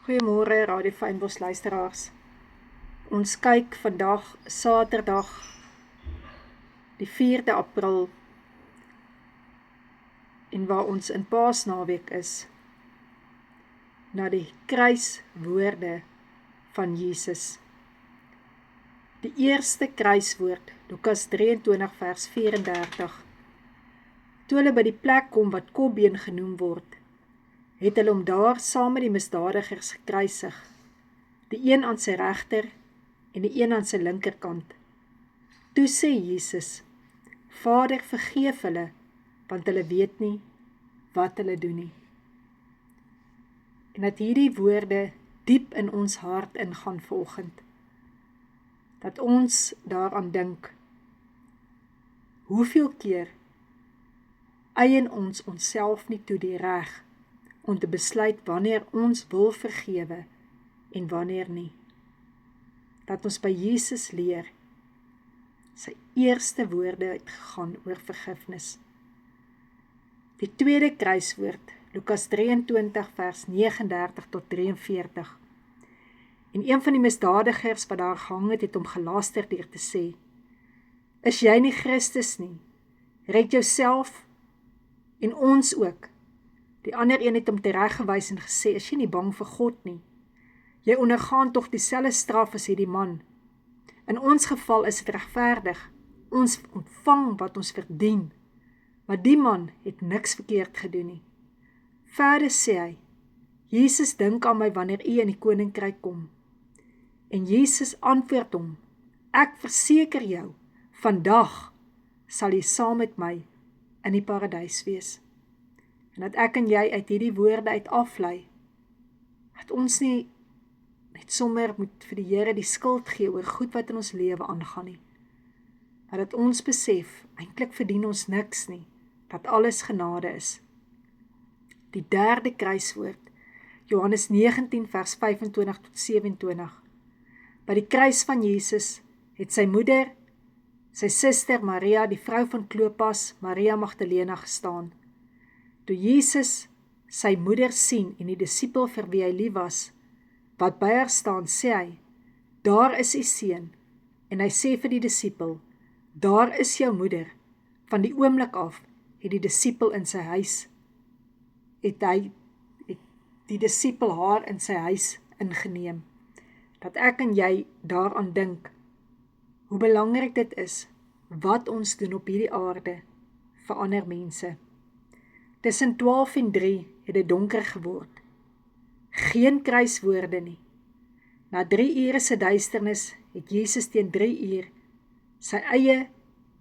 Goeiemôre Radio Fynbos luisteraars. Ons kyk vandag Saterdag die 4de April en waar ons in Paasnaweek is, na die kruiswoorde van Jesus. Die eerste kruiswoord, Lukas 23 vers 34. Toe hulle by die plek kom wat Kopbeen genoem word, het hulle hom daar saam met die misdadigers gekruisig, die een aan sy regter en die een aan sy linkerkant. Toe sê Jesus, Vader, vergeef hulle, want hulle weet nie wat hulle doen nie. En dat hierdie woorde diep in ons hart ingaan vanoggend, dat ons daaraan dink, hoeveel keer eien ons onsself nie toe die reg om te besluit wanneer ons wil vergewe en wanneer nie. Dat ons by Jesus leer, sy eerste woorde uitgegaan oor vergifnis. Die tweede kruiswoord, Lukas 23 vers 39 tot 43. En een van die misdadigers wat daar gehang het hom gelaster deur te sê, is jy nie Christus nie? Red jouself en ons ook. Die ander een het hom tereggewys en gesê, is jy nie bang vir God nie? Jy ondergaan tog dieselfde straf as hierdie man. In ons geval is dit regverdig. Ons ontvang wat ons verdien. Maar die man het niks verkeerd gedoen nie. Verder sê hy, Jesus dink aan my wanneer u in die koninkryk kom. En Jesus antwoord hom, ek verseker jou, vandag sal jy saam met my in die paradys wees. En dat ek en jy uit hierdie woorde uit aflei, dat ons nie net sommer moet vir die Here die skuld gee oor goed wat in ons lewe aangaan nie. Maar dat ons besef, eintlik verdien ons niks nie, dat alles genade is. Die derde kruiswoord, Johannes 19 vers 25 tot 27. By die kruis van Jesus het sy moeder, sy suster Maria, die vrou van Klopas, Maria Magdalena gestaan. Toe Jesus sy moeder sien en die disipel vir wie hy lief was, wat by haar staan, sê hy, daar is u seun. En hy sê vir die disipel, daar is jou moeder. Van die oomblik af het die disipel in sy huis, het die disipel haar in sy huis ingeneem. Dat ek en jy daaraan dink, hoe belangrik dit is, wat ons doen op hierdie aarde vir ander mense. Tussen 12 en 3 het dit donker geword. Geen kruiswoorde nie. Na 3 ure se duisternis het Jesus teen 3 uur sy eie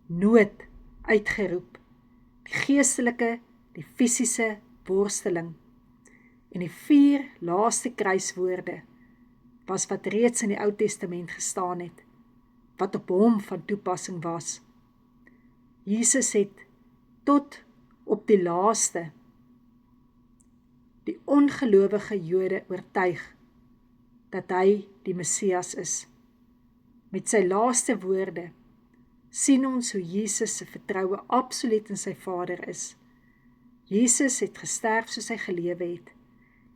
nood uitgeroep. Die geestelike, die fisiese worsteling. En die 4 laaste kruiswoorde was wat reeds in die Ou Testament gestaan het, wat op hom van toepassing was. Jesus het tot op die laaste die ongelowige Jode oortuig dat hy die Messias is. Met sy laaste woorde sien ons hoe Jesus se vertroue absoluut in sy Vader is. Jesus het gesterf soos hy gelewe het,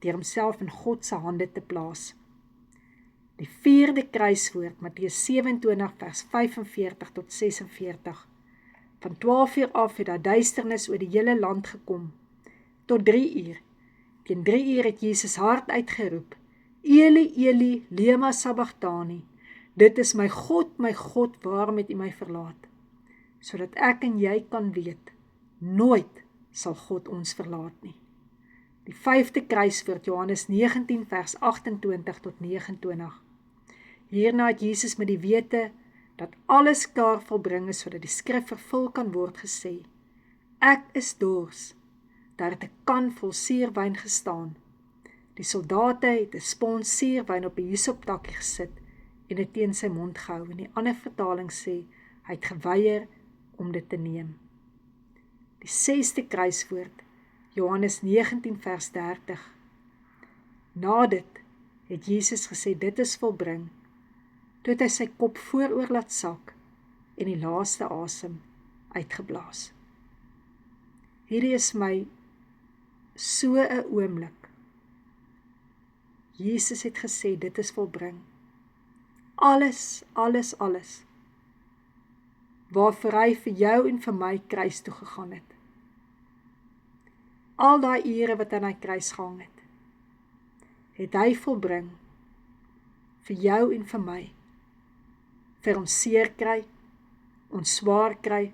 deur homself in God se hande te plaas. Die 4de kruiswoord, Matteus 27 vers 45 tot 46. Van 12 uur af het daar duisternis oor die hele land gekom, tot 3 uur. Teen 3 uur het Jesus hard uitgeroep, Eli, Eli, lema sabachthani, dit is my God, waarom het u my verlaat? Sodat ek en jy kan weet, nooit sal God ons verlaat nie. Die 5de kruiswoord, Johannes 19 vers 28 tot 29. Hierna het Jesus met die wete, dat alles klaar volbring is, sodat die skrif vervul kan word gesê, ek is dors. Daar het 'n kan vol suurwyn gestaan. Die soldate het 'n spons suurwyn op 'n hisoptakkie gesit en dit teen sy mond gehou. En die ander vertaling sê, hy het geweier om dit te neem. Die 6de kruiswoord, Johannes 19 vers 30. Na dit het Jesus gesê, dit is volbring. Toe het hy sy kop vooroor laat sak en die laaste asem uitgeblaas. Hierdie is my so 'n oomblik. Jesus het gesê, dit is volbring. Alles, alles, alles, waarvoor hy vir jou en vir my kruis toe gegaan het. Al daai ure wat aan hy kruis gehang het hy volbring, vir jou en vir my, vir ons seer kry, ons swaar kry,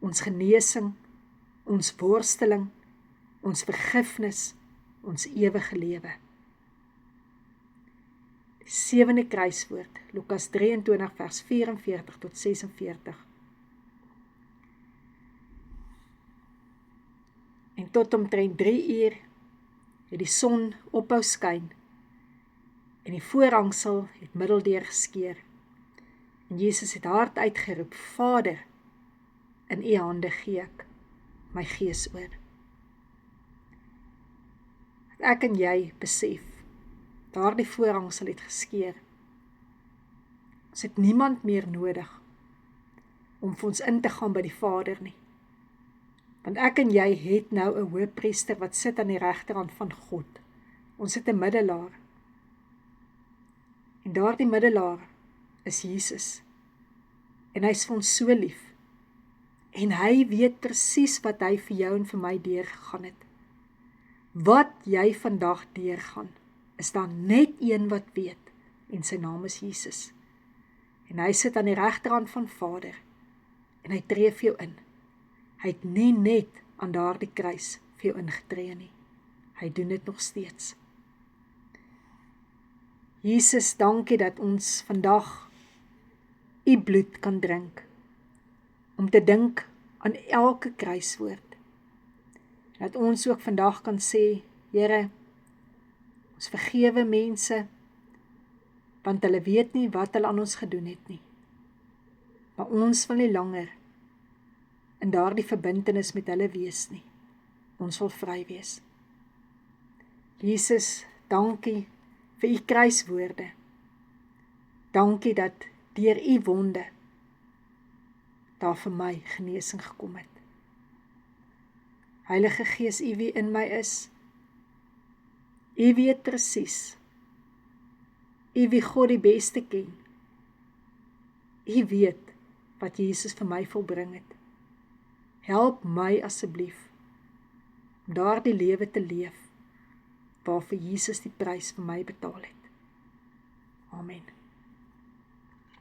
ons genesing, ons worsteling, ons vergifnis, ons ewige lewe. Die 7de kruiswoord, Lukas 23 vers 44 tot 46. En tot omtrent 3 uur het die son ophou skyn en die voorhangsel het middeldeur geskeur. En Jesus het hard uitgeroep, Vader, in u hande gee ek my gees oor. Ek en jy besef, daardie voorhangsel het geskeur. Ons het niemand meer nodig om vir ons in te gaan by die Vader nie. Want ek en jy het nou 'n hoëpriester wat sit aan die regterhand van God. Ons het 'n middelaar. En daardie middelaar is Jesus. En hy is vir ons so lief. En hy weet presies wat hy vir jou en vir my deurgegaan het. Wat jy vandag deurgaan, is daar net een wat weet, en sy naam is Jesus. En hy sit aan die regterhand van Vader, en hy tree vir jou in. Hy het nie net aan daardie kruis vir jou ingetree nie. Hy doen dit nog steeds. Jesus, dankie dat ons vandag u bloed kan drink, om te dink aan elke kruiswoord. Dat ons ook vandag kan sê, Here, ons vergewe mense, want hulle weet nie wat hulle aan ons gedoen het nie. Maar ons wil nie langer in daardie verbintenis met hulle wees nie. Ons wil vry wees. Jesus, dankie vir u kruiswoorde. Dankie dat deur u wonde daar vir my genesing gekom het. Heilige Gees, u wie in my is, u weet presies, u wie God die beste ken, u weet wat Jesus vir my volbring het. Help my asseblief om daardie lewe te leef, waarvoor Jesus die prys vir my betaal het. Amen.